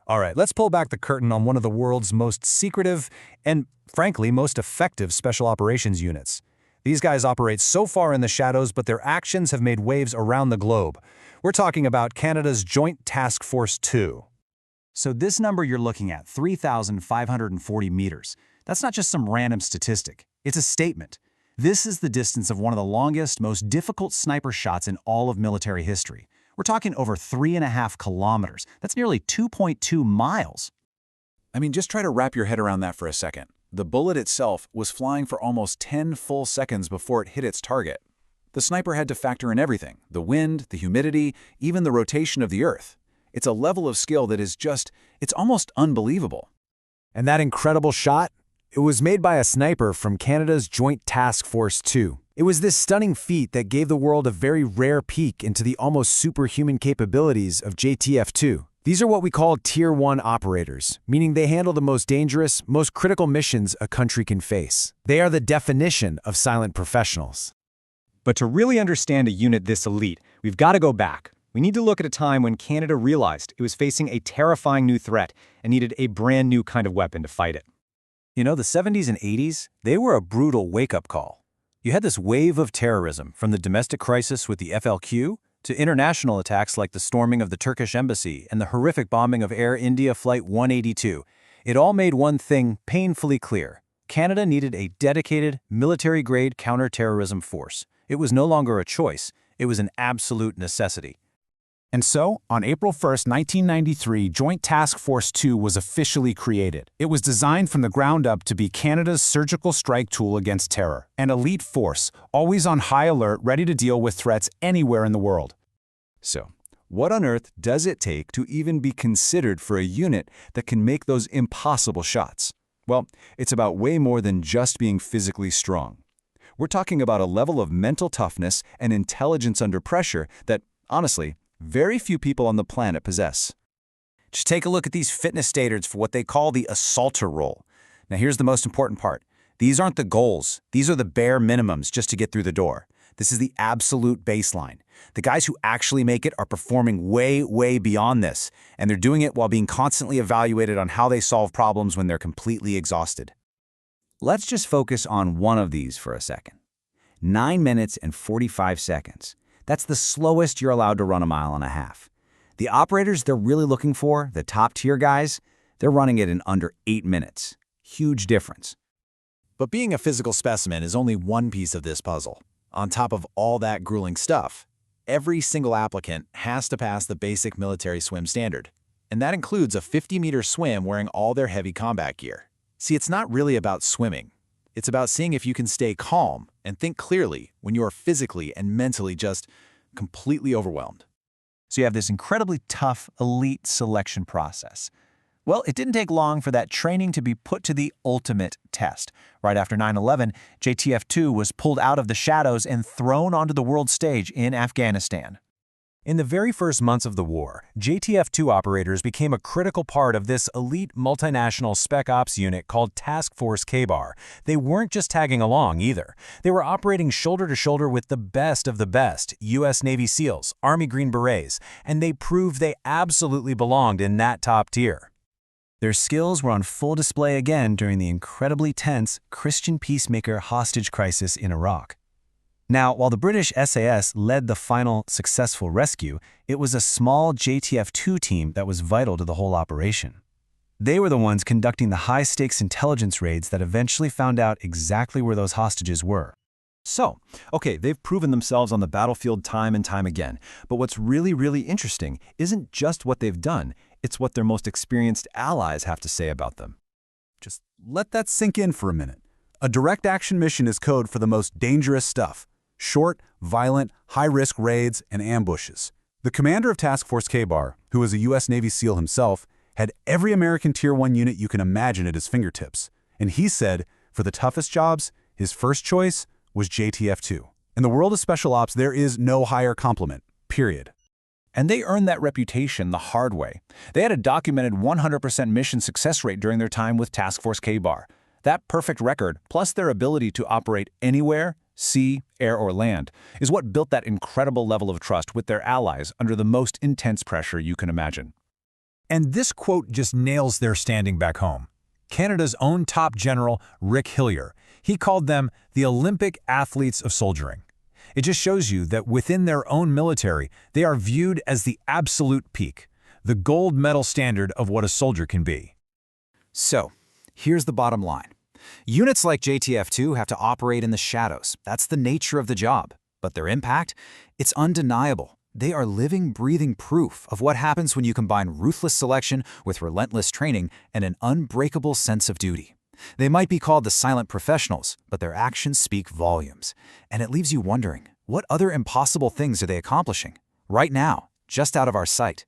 All right, let's pull back the curtain on one of the world's most secretive and, frankly, most effective special operations units. These guys operate so far in the shadows, but their actions have made waves around the globe. We're talking about Canada's Joint Task Force 2. So this number you're looking at, 3,540 meters, that's not just some random statistic. It's a statement. This is the distance of one of the longest, most difficult sniper shots in all of military history. We're talking over 3.5 kilometers. That's nearly 2.2 miles. I mean, just try to wrap your head around that for a second. The bullet itself was flying for almost 10 full seconds before it hit its target. The sniper had to factor in everything: the wind, the humidity, even the rotation of the Earth. It's a level of skill that is just, it's almost unbelievable. And that incredible shot? It was made by a sniper from Canada's Joint Task Force 2. It was this stunning feat that gave the world a very rare peek into the almost superhuman capabilities of JTF2. These are what we call Tier 1 operators, meaning they handle the most dangerous, most critical missions a country can face. They are the definition of silent professionals. But to really understand a unit this elite, we've got to go back. We need to look at a time when Canada realized it was facing a terrifying new threat and needed a brand new kind of weapon to fight it. You know, the 70s and 80s, they were a brutal wake-up call. You had this wave of terrorism, from the domestic crisis with the FLQ to international attacks like the storming of the Turkish embassy and the horrific bombing of Air India Flight 182. It all made one thing painfully clear. Canada needed a dedicated, military-grade counter-terrorism force. It was no longer a choice. It was an absolute necessity. And so, on April 1, 1993, Joint Task Force 2 was officially created. It was designed from the ground up to be Canada's surgical strike tool against terror, an elite force, always on high alert, ready to deal with threats anywhere in the world. So, what on earth does it take to even be considered for a unit that can make those impossible shots? Well, it's about way more than just being physically strong. We're talking about a level of mental toughness and intelligence under pressure that, honestly, very few people on the planet possess. Just take a look at these fitness standards for what they call the assaulter role. Now here's the most important part. These aren't the goals. These are the bare minimums just to get through the door. This is the absolute baseline. The guys who actually make it are performing way, way beyond this, and they're doing it while being constantly evaluated on how they solve problems when they're completely exhausted. Let's just focus on one of these for a second. 9 minutes and 45 seconds. That's the slowest you're allowed to run a mile and a half. The operators they're really looking for, the top-tier guys, they're running it in under 8 minutes. Huge difference. But being a physical specimen is only one piece of this puzzle. On top of all that grueling stuff, every single applicant has to pass the basic military swim standard. And that includes a 50-meter swim wearing all their heavy combat gear. See, it's not really about swimming. It's about seeing if you can stay calm and think clearly when you are physically and mentally just completely overwhelmed. So you have this incredibly tough, elite selection process. Well, it didn't take long for that training to be put to the ultimate test. Right after 9/11, JTF2 was pulled out of the shadows and thrown onto the world stage in Afghanistan. In the very first months of the war, JTF2 operators became a critical part of this elite multinational spec ops unit called Task Force K-Bar. They weren't just tagging along either. They were operating shoulder to shoulder with the best of the best, U.S. Navy SEALs, Army Green Berets, and they proved they absolutely belonged in that top tier. Their skills were on full display again during the incredibly tense Christian peacemaker hostage crisis in Iraq. Now, while the British SAS led the final successful rescue, it was a small JTF2 team that was vital to the whole operation. They were the ones conducting the high-stakes intelligence raids that eventually found out exactly where those hostages were. So, okay, they've proven themselves on the battlefield time and time again, but what's really interesting isn't just what they've done, it's what their most experienced allies have to say about them. Just let that sink in for a minute. A direct action mission is code for the most dangerous stuff. Short, violent, high-risk raids and ambushes. The commander of Task Force K-Bar, who was a U.S. Navy SEAL himself, had every American Tier 1 unit you can imagine at his fingertips. And he said, for the toughest jobs, his first choice was JTF2. In the world of special ops, there is no higher compliment, period. And they earned that reputation the hard way. They had a documented 100% mission success rate during their time with Task Force K-Bar. That perfect record, plus their ability to operate anywhere, sea, air, or land, is what built that incredible level of trust with their allies under the most intense pressure you can imagine. And this quote just nails their standing back home. Canada's own top general, Rick Hillier, he called them the Olympic athletes of soldiering. It just shows you that within their own military, they are viewed as the absolute peak, the gold medal standard of what a soldier can be. So, here's the bottom line. Units like JTF2 have to operate in the shadows. That's the nature of the job. But their impact? It's undeniable. They are living, breathing proof of what happens when you combine ruthless selection with relentless training and an unbreakable sense of duty. They might be called the silent professionals, but their actions speak volumes. And it leaves you wondering, what other impossible things are they accomplishing? Right now, just out of our sight.